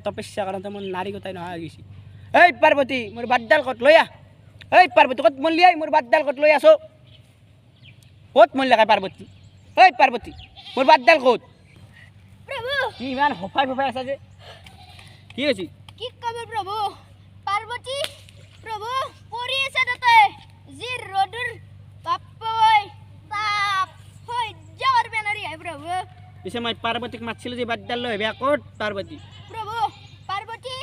তপস্যা কাৰণ মোৰ নাৰী কথাই নহা হৈ গৈছে। এই পাৰ্বতী মোৰ বাটডাল ক'ত লৈ আহ। এই পাৰ্বতী ক'ত মল্লিয়াই মোৰ বাটডাল ক'ত লৈ আছো। ক'ত মল্লিয়াই পাৰ্বতী। এই পাৰ্বতী মোৰ বাটডাল ক'ত। প্ৰভু কি ইমান হফাই ফফাই আছা যে কি হৈছে। কি ক'ব প্ৰভু পাৰ্বতী প্ৰভু পৰি আছে তাতে যি ৰ'দৰ বাপই তাপ সহ্য কৰিব নোৱাৰি প্ৰভু। পিছে মই পাৰ্বতীক মাতিছিলোঁ যে বাটডাল লৈ আহিবা। ক'ত পাৰ্বতী। প্ৰভু পাৰ্বতী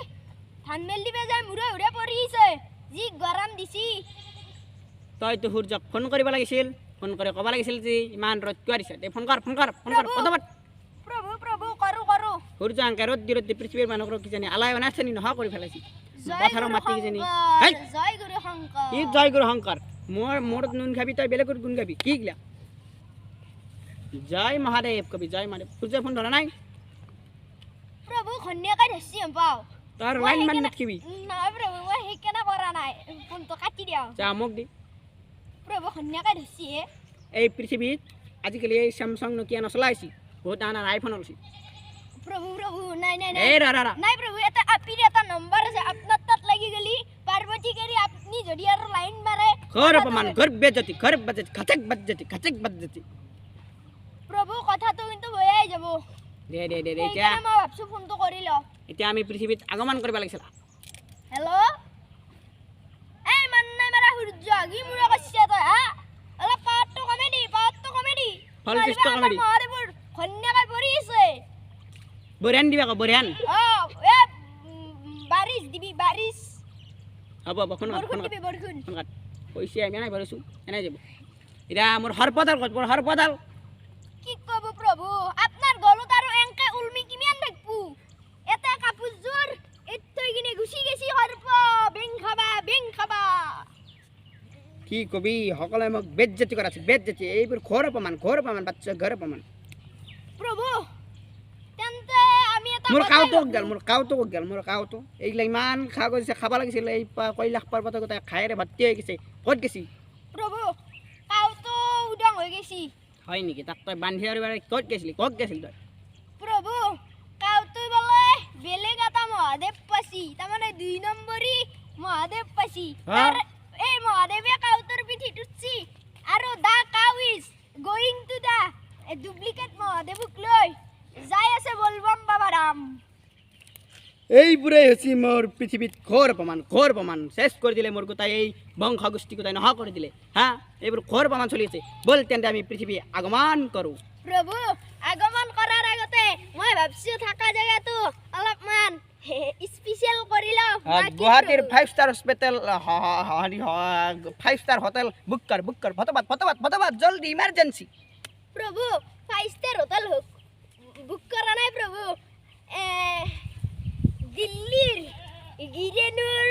ধান মেল দিবে যায় মূৰে মূৰে পৰি আছে যি গৰম দিছি। তইতো সূৰ্যক ফোন কৰিব লাগিছিল। ফোন কৰি ক'ব লাগিছিল যে ইমান ৰ'দ কিয় দিছে। দে ফোন কৰ পদবাত। প্ৰভু প্ৰভু কৰো সূৰ্য আংকে ৰ'দ দি পৃথিৱীৰ মানুহক কিজানি আলাই অনাচনি নোহোৱা কৰি পেলাইছি। জয় পথাৰৰ গুৰু মাটি কিজানি শংকৰ জয় গুৰু শংকৰ কি জয় গুৰু শংকৰ। মোৰ নুন খাবি তই বেলেগৰ গুণ গাবি কি গিলা। জয় মহাদেৱ কবি জয় মহাদেৱ। সূৰ্যৰ ফোন ধৰা নাই প্ৰভু ঘন্যাকাই ধৰছি পাওঁ তোৰ লাইন মান নাখিবি। নহয় প্ৰভু মই সেইকাৰণে কৰা নাই ফোনটো কাটি দিওঁ। যা মোক দি প্ৰভু ঘন্যাকাই ধৰছি এই পৃথিৱীত আজিকালি এই চেমচাং নকিয়া নচলাইছি বহুত ডাঙৰ আইফোন ওলাইছি। প্ৰভু প্ৰভু নাই এই ৰা নাই প্ৰভু এটা আপিৰ এটা নম্বৰ আছে আপোনাৰ তাত লাগি গলি পাৰ্বতী কৰি আপনি যদি আৰু লাইন মাৰে ঘৰ অপমান ঘৰ বেজতি খাচক বাজতি। প্ৰভু কথাটো কিন্তু ভয়াই যাব। দে এতিয়া মই ভাবছো ফোনটো কৰি লওঁ। এতিয়া আমি পৃথিৱীত আগমন কৰিব লাগিছিল। হেল্ল' এই মান্নাই মাৰা সূৰ্য কি মুৰা কৈছে তই হা অলপ পাৱাৰটো কমে দি ভল্টেজটো কমে দি মহাদেৱৰ ঘন্যাকাই পৰি আছে। বৰিয়ান দিবা আকৌ বৰিয়ান। এ বাৰিছ দিবি বাৰিছ হ'ব ফোন বৰষুণ দিবি বৰষুণ। কাট পইচা আমি নাই ভৰিছোঁ এনেই যাব। এতিয়া মোৰ সৰ্পদাল ক'ত মোৰ সৰ্পদাল। কি ক'ব প্ৰভু আপোনাৰ গলত আৰু এংকে উলমি কিমান থাকবো এটা কাপোৰযোৰ থৈ কিনে গুচি গেছি সৰ্প বেং খাবা। কি কবি সকলোৱে মোক বেজ্জতি কৰাইছে বেজ্জতি। এইবোৰ ঘৰ অপমান বাচ্চা ঘৰ অপমান। প্ৰভু তেন্তে আমি এটা মোৰ কাউটো এইগিলা ইমান খা গৈছে খাব লাগিছিল। এই কৈলাশ পৰ্বত গোটেই খায়েৰে ভৰ্তি হৈ গৈছে। ক'ত গেছি প্ৰভু কাউটো উদং হৈ গেছি। হয় নেকি তাক তই বান্ধি আৰু ক'ত গেছিলি তই। প্ৰভু কাউটো বোলে বেলেগ এটা মহাদেৱ পাছি তাৰমানে 2 নম্বৰী মহাদেৱ পাছি। এই মহাদেৱে কাউটোৰ পিঠিত উঠছি আৰু the cow is going to the duplicate মহাদেৱক লৈ যাই আছে বলবম বাবা ৰাম। এইবোৰেই হৈছে মোৰ পৃথিৱীত ঘোৰ অপমান শেষ কৰি দিলে মোৰ গোটাই এই বংশ গোষ্ঠী গোটাই নোহোৱা কৰি দিলে হা। এইবোৰ ঘোৰ অপমান চলি আছে। বল তেন্তে আমি পৃথিৱী আগমন কৰোঁ। প্ৰভু আগমন কৰাৰ আগতে মই ভাবছো থকা জেগাটো অলপমান স্পেচিয়েল কৰি লওঁ। গুৱাহাটীৰ 5 star hospital 5 star hotel book কৰ ফটাফট জলদি ইমাৰ্জেঞ্চি। প্ৰভু 5 ষ্টাৰ হোটেল বুক কৰা নাই প্ৰভু দিল্লীৰ গিৰেনুৰ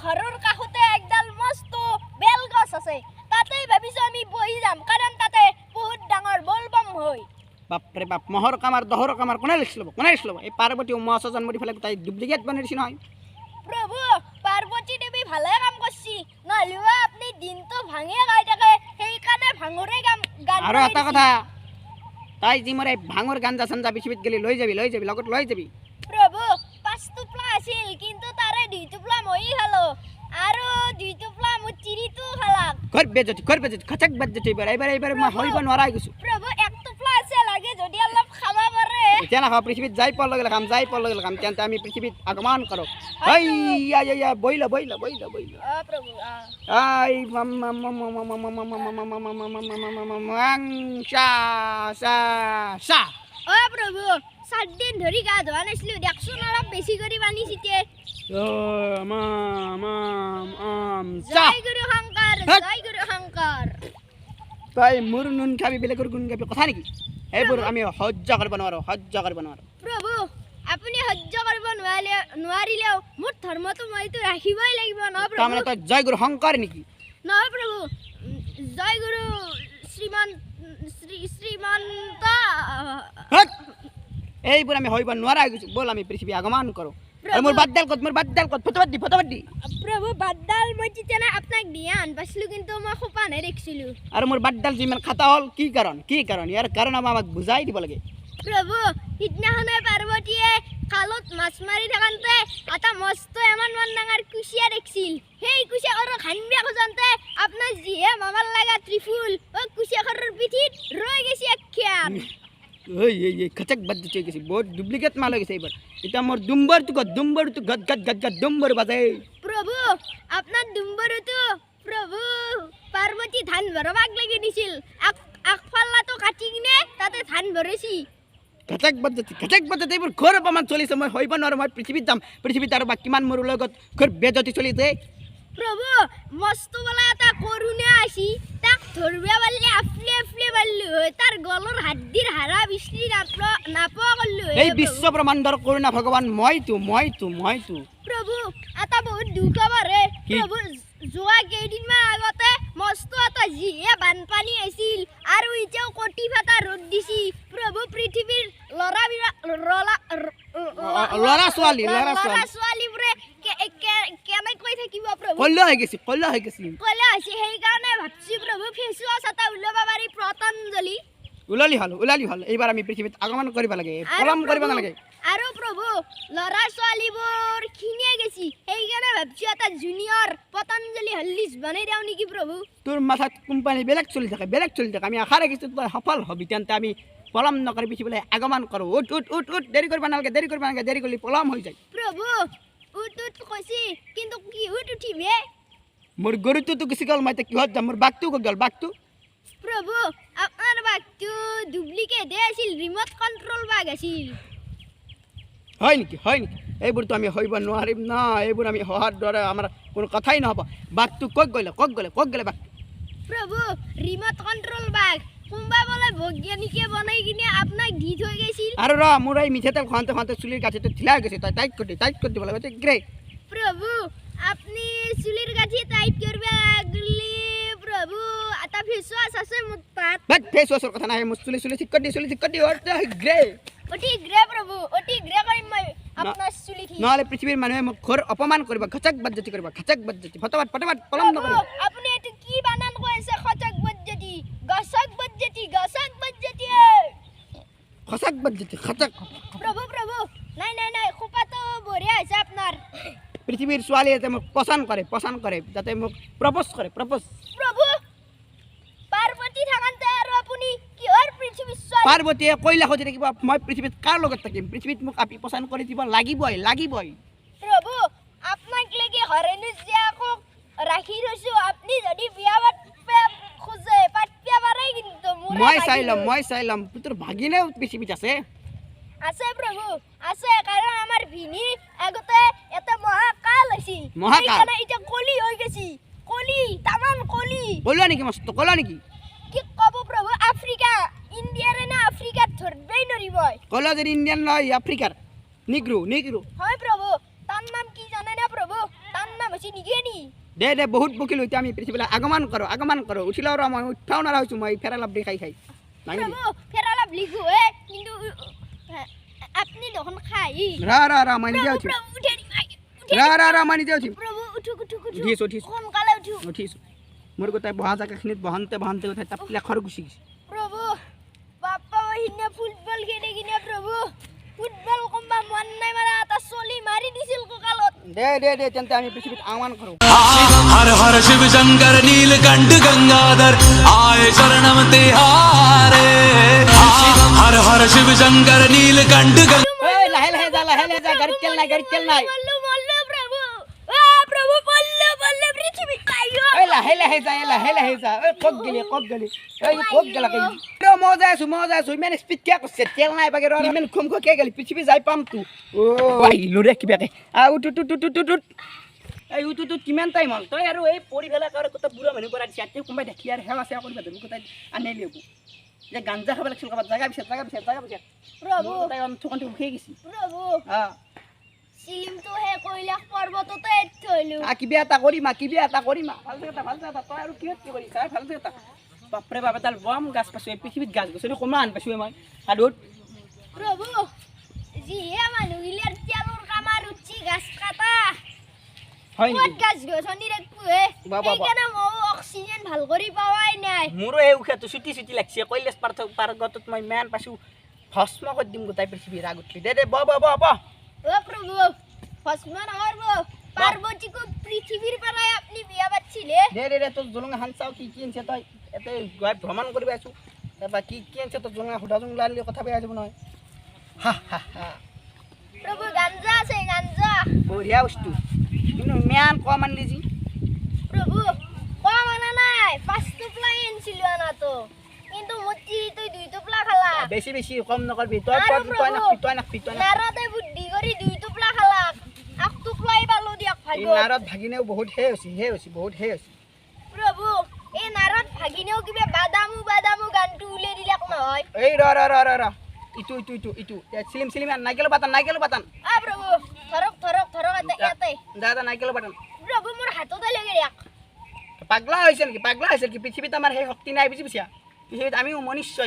ঘৰৰ কাষতে একডাল মস্ত বেলগছ আছে তাতে ভাবিছো আমি বহি যাম কাৰণ তাতে বহুত ডাঙৰ বলবম হয়। বাপৰে বাপ মহৰ কামাৰ দহৰ কামাৰ কোনে লিখিব এই পাৰ্বতী মহাছ জন্ম দি পেলাই তাই ডুপ্লিকেট বনাই দিছে নহয়। প্ৰভু পাৰ্বতী দেৱী ভালে কাম কৰিছি নহ'লেবা আপুনি দিনটো ভাঙে গাই থাকে সেইকাৰণে ভাঙৰে গান আৰু এটা কথা তাই যি মোৰ এই ভাঙৰ গাঞ্জা চাঞ্জা পৃথিৱীত গেলি লৈ যাবি লগত লৈ যাবি। প্ৰভু 5 টোপলা আছিল কিন্তু তাৰে 2 টোপলা মই খালো আৰু 2 টোপলা মোৰ চিৰিটো খালাক। ঘৰ বেজতি খাচক বাজতি এইবাৰ মই হইব নোৱাৰা হৈ গৈছো। প্ৰভু 1 টোপলা আছে লাগে যদি অলপ খাবা পাৰে। এতিয়া নাখাওঁ পৃথিৱীত যাই পোৱাৰ লগে লগে খাম তেন্তে আমি পৃথিৱীত আগমন কৰোঁ। বইল প্ৰভু আই প্ৰভু 7 দিন ধৰি গা ধোৱা নাছিলো দেখচোন অলপ বেছি কৰি পানী ছিটিয়ে। জয় গুৰু শংকৰ। তই মোৰ নুন খাবি বেলেগৰ গুণ গাবি কথা নেকি। এইবোৰ আমি সহ্য কৰিব নোৱাৰো। প্ৰভু আপুনি সহ্য কৰিব নোৱাৰিলেও মোৰ ধৰ্মটো মইতো ৰাখিবই লাগিব ন প্ৰভু। তাৰমানে তই জয় গুৰু শংকৰ নেকি। নহয় প্ৰভু জয় গুৰু শ্ৰীমান শ্ৰীমন্ত হট এইবোৰ আমি হইব নোৱাৰা গৈছো বল আমি পৃথিৱী আগমন কৰো আৰু মোৰ বাদ্দাল কত ফটোবাদি প্রভু বাদ্দাল মই চিতেনা আপনাক দিয়া আনবাসলো কিন্তু মই খোপানে দেখছিলো আৰু মোৰ বাদ্দাল যিমান খাতা হল কি কাৰণ ইয়াৰ কাৰণ আমাক বুজাই দিব লাগে প্ৰভু সিদিনাখনে পাৰ্বতীয়ে খালত মাছ মাৰি থাকান্তে এটা মস্ত এমন ডাঙৰ কুচিয়া দেখছিল সেই কুচিয়াখৰৰ খানবিয়া খোজান্তে আপোনাৰ যিহে মামাৰ লাগা ত্ৰিফুল ও কুচিয়াখৰৰ পিঠিত ৰৈ গেছি একখান এই খচক বাদ্য চৈ গৈছে বহুত ডুপ্লিকেট মাল হৈ গৈছে এইবাৰ এতিয়া মোৰ দুম্বৰটো গদ দুম্বৰ বাজে প্রভু আপনার দুম্বরতো প্রভু পার্বতী ধান ভরবাক লাগি দিছিল আগফাল্লা তো কাটি কিনে তাতে ধান ভরেছি খচক বাদ্য এইবোৰ ঘৰ অপমান চলিছে মই হইব নোৱাৰো মই পৃথিৱীত যাম পৃথিৱীত আৰু বা কিমান মোৰ লগত ঘৰ বেজতি চলিছে প্রভু মস্ত বলা এটা করুণে আসি তাক ধরবে পারলে আফলে পারলো তার গলর হাড্ডির হারা বিষ্ণি নাপা করলো এই বিশ্ব ব্ৰহ্মাণ্ডৰ কৰোণা ভগৱান মইতো প্ৰভু এটা বহুত দুখ বাৰে কি? প্ৰভু যোৱা কেইদিনমান আগতে মস্ত এটা যিহে বানপানী আছিল আৰু এতিয়াও কটি ফাটা ৰ'দ দিছি প্ৰভু পৃথিৱীৰ ল'ৰা ছোৱালী ছোৱালীবোৰে কেনেকৈ থাকিব প্ৰভু কল্য হৈ গৈছে কলে আছে সেইকাৰণে ভাবছি প্ৰভু ফেচ ৱাছ এটা ওলাব পাৰি পতঞ্জলি ওলালি হল এইবাৰ আমি পৃথিৱীত আগমন কৰিব লাগে পলম কৰিব নালাগে আৰু প্ৰভু ল'ৰা ছোৱালীবোৰ খিনিয়ে গেছি সেইকাৰণে ভাবছি এটা জুনিয়ৰ পতঞ্জলি হলিছ বনাই দিওঁ নেকি প্ৰভু তোৰ মাথাত কোম্পানী বেলেগ চলি থাকে আমি আশা ৰাখিছোঁ তই সফল হবি তেন্তে আমি পলম নকৰি পৃথিৱীলৈ আগমন কৰোঁ উঠ দেৰি কৰিব নালাগে দেৰি কৰিলে পলম হৈ যায় প্ৰভু উঠ কৈছি কিন্তু কি উঠিবে মোৰ গৰুটোতো গুচি গ'ল মই এতিয়া কিহত যাম মোৰ বাঘটো ক'ত গ'ল বাঘটো প্ৰভু আপনাৰ বাঘটো ডুপ্লিকেট আছিল ৰিমোট কন্ট্ৰোল বাঘ আছিল হয় নেকি এইবোৰতো আমি হইব নোৱাৰিম না এইবোৰ আমি হোৱাৰ দৰে আমাৰ কোনো কথাই নহ'ব বাঘটো ক'ত গ'লে বাঘ প্রভু রিমোট কন্ট্রোল বাঘ কোনবা বলে বৈজ্ঞানিকে বনাই কিনে আপনাক দি থৈ গেছিল আৰু মোৰ এই মিঠাতেল খাওঁতে চুলিৰ গাঁঠিটো ঢিলা হৈ গৈছে তই টাইট কৰি দিব লাগে গ্ৰে প্ৰভু আপনি চুলিৰ গাঠি টাইট কৰবে লাগলি প্ৰভু এটা ফেস ওয়াশ আছে মোৰ তাত বাট ফেস ওয়াশৰ কথা নাই মোৰ চুলি ঠিক কৰি দি গ্ৰে অতি গ্ৰে প্ৰভু অতি গ্ৰে কৰিম মই আপনাৰ চুলি ঠিক নহ'লে পৃথিৱীৰ মানুহে মোক ঘৰ অপমান কৰিব খচক বাজ্যতি ফটাফট পলম প্ৰভু নকৰিব আপনি এটো কি বানান কইছে খচক বজ্জতি গসক বজ্জতি খচক বাজ্যতি প্রভু নাই খোপা তো বঢ়িয়া আছে আপনার পৃথিৱীৰ ছোৱালীয়ে যে মোক পচন্দ কৰে যাতে মোক প্ৰপ'জ কৰে প্ৰভু পাৰ্বতী থাকান্তে আৰু আপুনি কিহৰ পৃথিৱীৰ ছোৱালী পাৰ্বতীয়ে কৈলা খোজি থাকিব মই পৃথিৱীত কাৰ লগত থাকিম পৃথিৱীত মোক আপি পচন্দ কৰি দিব লাগিবই প্ৰভু আপনাক লাগি হৰেনো জিয়াকো ৰাখি থৈছো আপনি যদি বিয়া খুজে পাতিয়া পাৰে কিন্তু মই চাই ল'ম তোৰ ভাগিনেও পৃথিৱীত আছে প্রভু আছে কারণ আমার ভিনি আগতে এটা মহাকাল আছিল মহাকাল এটা কলি হৈ গেছি তামান কলি কলা নেকি কি কব প্রভু আফ্রিকা ইন্ডিয়ার না আফ্রিকার ধরবেই নরিব কলা যদি ইন্ডিয়ান নয় আফ্রিকার নিগ্রো হয় প্রভু তার নাম কি জানে না প্রভু তার নাম হচ্ছে নিগেনি দে বহুত বকিলো এতিয়া আমি পৃথিৱীলৈ আগমন কৰোঁ উঠিলে আৰু মই উঠাও নাৰা হৈছোঁ মই ফেৰালাপ দি খাই প্ৰভু ফেৰালাপ লিখু কিন্তু আপনি যখন খাই ৰা মই নিজে উঠিম ৰা মই নিজে উঠিম প্ৰভু উঠু উঠিছো সোনকালে উঠিছো মোৰ গোটাই বহা জেগাখিনিত বহান্তে উঠাই তাত লেখৰ গুচি গৈছে প্রভু বাপ্পা হিনে ফুটবল খেলে কিনে প্রভু ফুটবল কোনবা মন নাই মারা তা চলি মারি দিছিল ককালত দে তেন্তে আমি পৃথিৱীত আগমন কৰোঁ हर हर शिव शंकर नीलकंठ गंगाधर आए शरणम तिहारे हर हर शिव शंकर नीलकंठ লাহে যা গাড়ীত তেল নাই মল্লু প্রভু প্রভু বল্লু পৃথিবী কাইও লাহে যা ক'ত গেলি ক'ত গেলা মই যাই আছো ইমান স্পীড কিয় কৰিছে তেল নাই বাগে ইমান খুমখুকে গেলি পৃথিৱী যাই পাম তো আহিলো ৰে কিবাকে উঠ কিমান টাইম হ'ল তই আৰু এই পৰিবেলা কাৰণে গোটেই বুঢ়া মানুহ কৰা দিছে এতিয়া কোনোবাই দেখি আৰু সেৱা চেৱা কৰিব ধৰিব গোটেই আনি লিব যে গাঞ্জা খাব লাগিছিল ক'ৰবাত জাগা বিচাৰ প্ৰভু তাই থকনটো উঠিয়ে গৈছে প্ৰভু সিলিম তো হে কৈলাশ পৰ্বততে এত হইলো কিবা এটা কৰিমা ভাল জেগা তই আৰু কিহত কি কৰিছা ভাল জেগা বাপৰে বাপ এডাল বম গাছ পাইছোঁ এই পৃথিৱীত গাছ গছনি সমান পাইছোঁ মই সাধুত প্ৰভু যিহে মানুহগিলাৰ তেলৰ কামাৰ উঠছি গাছ কাটা হয় ক'ত নেকি গাছ গছনি দেখবোহে বাহ, বাহ, বাহ। সেইকাৰণে মই অক্সিজেন ভাল কৰি পাৱাই নাই মোৰো এই উশাহটো চুটি চুটি লাগছে কৈলাশ পাৰ্গতত মই ইমান পাইছোঁ ভস্ম কৰি দিম গোটাই পৃথিৱীৰ আগত দে ব অ প্ৰভু ভস্ম নহৰ পাৰ্বতীকো পৃথিৱীৰ পৰাই আপুনি বিয়া পাতিছিলে দে তোৰ জলঙা হান চাওঁ কি আনিছে তই ইয়াতে গৈ ভ্ৰমণ কৰিব আছোঁ তাৰপৰা কি আনিছে তোৰ জলঙা সোধা জলঙা আনিলে কথা বেয়া যাব নহয় হা প্ৰভু গাঞ্জা আছে গাঞ্জা বঢ়িয়া বস্তু কিন্তু ইমান কম আনিলি যি প্ৰভু কম আনা নাই 5 টোপলাই আনিছিলো আনাতো কিন্তু মতি তই 2 টোপলা খালা বেছি কম নকৰবি তই আৰু প্ৰভু, নাকবি নাৰদে বুদ্ধি কৰি 2 টোপলা খালা 1 টোপলাই পালো দিয়ক এই ভাগ্য নাৰত ভাগিনেও বহুত হে হৈছে বহুত হে হৈছে প্ৰভু এই নাৰত ভাগিনেও কিবা বাদামু গানটো উলিয়াই দিলাক নহয় এই ৰ ইটো চিলিম নাইকেলৰ বাটান আ প্ৰভু ধৰক ইয়াতে দাদা নাইকেলৰ বাটান প্ৰভু মোৰ হাততে লাগে ইয়াক পাগলা হৈছে নেকি পৃথিৱীত আমাৰ সেই শক্তি নাই বুজি পাইছা পৃথিৱীত আমিও মনুষ্য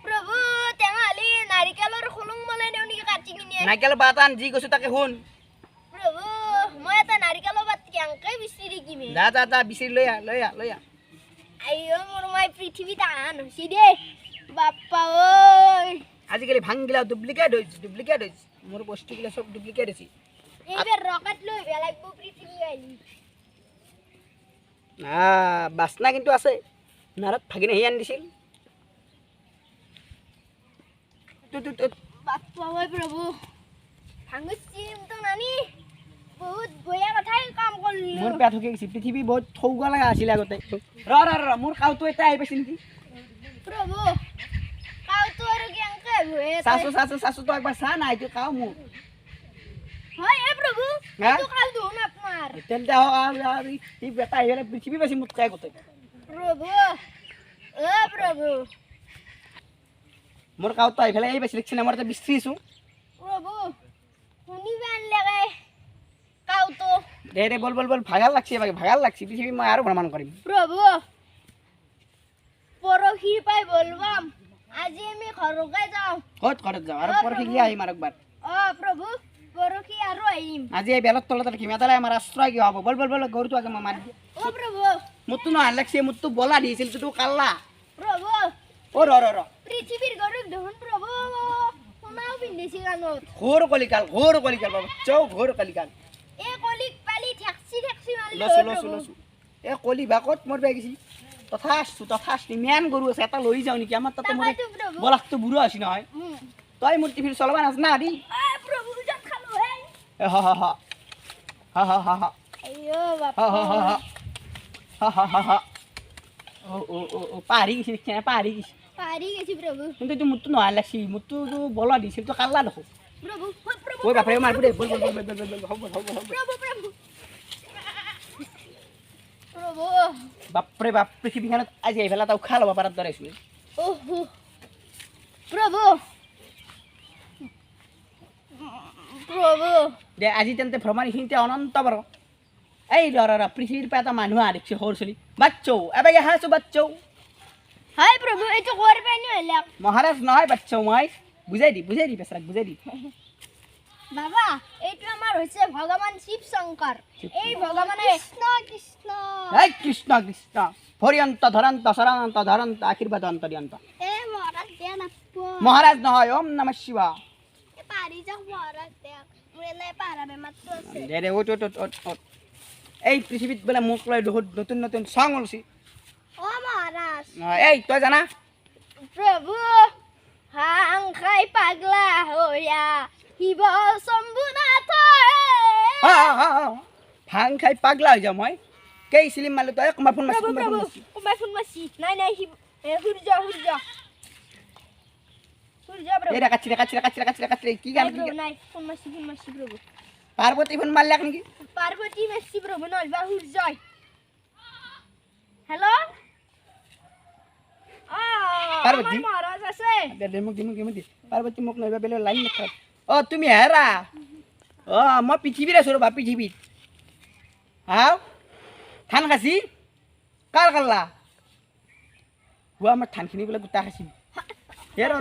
প্ৰভু তেনেহ'লে নাৰিকলৰ খুলুং মলাই দেওঁ নেকি কাটি কিনে নাইকেলৰ বাটান যি কৈছো তাকে শুন প্ৰভু মই এটা নাৰিকলৰ পাত কেনেকৈ বিচাৰি কিমে দা বিচাৰি লৈ আহ আইও মোৰ মই পৃথিৱীত আহান হৈছি দেই বাপ্পা ঐ আজিকালি ভাংগিলা ডুপ্লিকেট হৈছে মোৰ বস্তুগিলা চব ডুপ্লিকেট হৈছে এইবাৰ ৰকেট লৈ বেলাগব পৃথিৱী আহিলি বাচনা কিন্তু আছে নাৰত ভাগিনে সি আনি দিছিল বাপ্পা ঐ প্ৰভু ভাঙুচিম তো নানি বহুত বয়া কথাই কাম কৰিলো মোৰ পেট শুকাই গৈছে পৃথিৱী বহুত থৌগা লগা আছিলে আগতে ৰ মোৰ কাউটো এটা আহি পাইছে নেকি প্ৰভু কাউটো আৰু কেনেকৈ হৈ চাচো তই একবাৰ চা না এইটো কাউ মোৰ হয় এ প্ৰভু হা? এইটো কাল ধুন আপোনাৰ তেন্তে ই বেটা আহি পেলাই পৃথিৱী পাইছে মোক কাই গোটেই প্ৰভু প্ৰভু মোৰ কাউটো আহি পেলাই এই পাইছে লিখছি না মই এটা বিচাৰিছোঁ প্ৰভু শুনিবা আনলাগে কাউটো দে বল ভাগাল লাগছে পৃথিৱী মই আৰু ভ্ৰমণ কৰিম প্ৰভু পৰহি পাই বলবাম আজি আমি ঘৰকে যাওঁ ক'ত ঘৰত যাওঁ আৰু পৰহি কি আহিম আৰু একবাৰ প্ৰভু পৰহি আৰু আহিম আজি এই বেলত তলত ৰাখিম এটালে আমাৰ আশ্ৰয় কি হ'ব বল গৰুটো আগে মই মাৰি দিওঁ প্ৰভু মোৰতো নহয় লাগছে মোৰতো বলা দিছিল তোৰ কাল্লা প্ৰভু ৰ পৃথিৱীৰ গৰুক দেখোন প্ৰভু সোণাও পিন্ধিছে কাণত ঘোৰ কলিকাল বাবা ঘোৰ কলিকাল এই কলিক পালি ঠেকচি মাৰিলো লৈছো এই কলি বাকত মোৰ বেয়া গৈছি তথাচু ইমান গৰু আছে এটা লৈ যাওঁ নেকি আমাৰ তাতে মোৰ তাকেতো প্ৰভু বলাকটো বুঢ়া আছে নহয় তই মোৰ টিভিৰ চলাব নাজানা দি প্ৰভু যাক খালো হে হ আইও বাপ্পা পাহৰি গৈছে পাহৰি গৈছে পাৰি গেছি প্ৰভু কিন্তু এইটো মোৰতো নহয় লাগছি মোৰতো বলা দিছিল তো কাল্লা দেখো প্ৰভু ঐ বাপৰে মাৰিব দে বল হ'ব প্ৰভু বাপৰে বাপ পৃথিৱীখনত আজি আহি পেলাই এটা উশাহ ল'ব পৰাৰ দৰে আছিল প্ৰভু দে আজি তেন্তে ভ্ৰমণ এইখিনিতে অনন্ত বাৰ এই ৰ পৃথিৱীৰ পৰা এটা মানুহ আহ দেখিছে সৰু চলি বাচ্চৌ এবাৰ আহাছো বাচ্চৌ হাই প্ৰভু এইটো কৰবে নহলে মহাৰাজ নহয় বাচ্চৌ মই বুজাই দি বেচৰাক বুজাই দি বাবা এইটো আমাৰ হৈছে ভগৱান শিৱ শংকৰ এই ভগৱানে কৃষ্ণ এই কৃষ্ণ ভৰিয়ন্ত ধৰন্ত চৰণন্ত ধৰন্ত আশীৰ্বাদ অন্তৰ্যন্ত এ মহাৰাজ দিয়া নাপো মহাৰাজ নহয় ওম নমঃ শিৱা পাৰি যাওক মহাৰাজ দিয়া মোলে পাৰাবে মাত্ৰ আছে দে ওট এই পৃথিৱীত বোলে মোক লৈ বহুত নতুন চং ওলছি অ মহাৰাজ এই তই জানা প্ৰভু হাং খাই পাগলা হইয়া শিৱ শম্ভুনাথ ভাং খাই পাগলা হৈ যাওঁ মই কেই চিলিম মাৰিলো তই কোনোবা ফোন মাৰছি কোনোবাই ফোন মাৰছি নাই সূৰ্য এই কাচিৰে কি গান নাই ফোন মাৰছি প্ৰভু পাৰ্বতী ফোন মাৰলাক নেকি পাৰ্বতী মাৰছি প্ৰভু নহ'লে সূৰ্যই হেল্ল' পাৰ্বতী? মহাৰাজ আছে দে মোক দি পাৰ্বতী মোক নাইবা বেলেগ লাইন নাথাক তুমি হেৰা মই পৃথিৱীত আছোঁ ৰ'বা পৃথিৱীত হাও ধান কাচি কাৰ কাল্লা আমাৰ ধানখিনি বোলে গোটা খাইছিল হে ৰ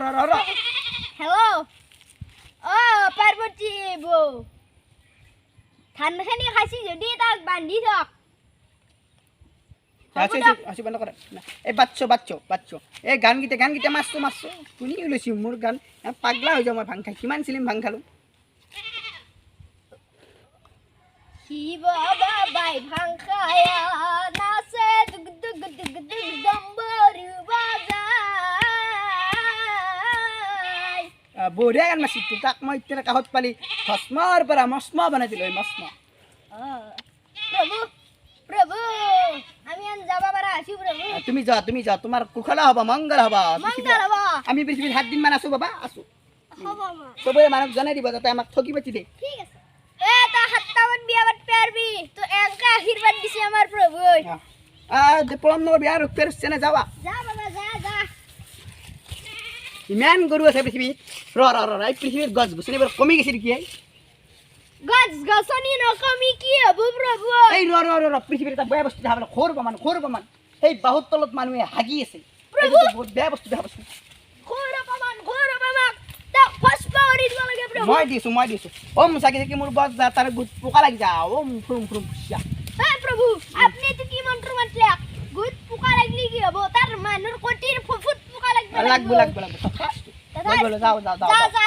হেল্ল' অ' পাৰ্বতী বৌ ধানখিনি খাইছি যদি তাক বান্ধি থক আছে বন্ধ কৰা এই বাচ্চ এই গানকেইটা মাছটো শুনি লৈছি মোৰ গান পাগলা হৈ যাওঁ মই ভাং খাই কিমান চিলিম ভাং খালোঁ শিৱ বাবাই ভাং খায়া নাচে দুগ দুগ দুগ দুগ ডম্বৰু বাজাই বঢ়িয়া গান মাছিতো তাক মই এতিয়া কাষত পালি ভস্মৰ পৰা মস্ম বনাই দিলোঁ এই মস্ম প্ৰভু প্ৰভু আমি আন যাব পাৰা আছো প্ৰভু তুমি যোৱা তোমাৰ কুশলা হ'ব মংগল হ'ব মংগল হ'ব আমি পৃথিৱীত 7 দিনমান আছো বাবা আছো হ'ব মা চবৰে মানুহক জনাই দিব যাতে আমাক ঠকি পাতি দে ঠিক আছে তই 7টামান বিয়া পাত পাৰবি তো এনেকে আশীৰ্বাদ দিছে আমাৰ প্ৰভু পৰম নগৰ বিয়া ৰূপে নে যাবা যা বাবা যা ইমান গৰু আছে পৃথিৱীত এই পৃথিৱীত গছ গছনিবোৰ কমি গৈছে নেকি গছ গছনি নকমি কি হ'ব প্ৰভু এই পৃথিৱীত এটা বেয়া বস্তু দেখা পালোঁ সৰু প্ৰমাণ সেই বাহুৰ তলত মানুহে হাগি আছে বহুত বেয়া বস্তু দেখা পাইছোঁ ঘৰ অপমান তাক ভস্ম কৰি দিব লাগে প্ৰভু মই দিছোঁ ওম চাকি চাকি মোৰ বছ যা তাৰ গুট পোকা লাগি যা ওম ফুৰুম ফুসিয়া হে প্ৰভু আপনি তো কি মন্ত্ৰ মাতলে গুট পোকা লাগলি কি হ'ব তাৰ মানুহৰ কটিৰ ফুট পোকা লাগব লাগব যাও যা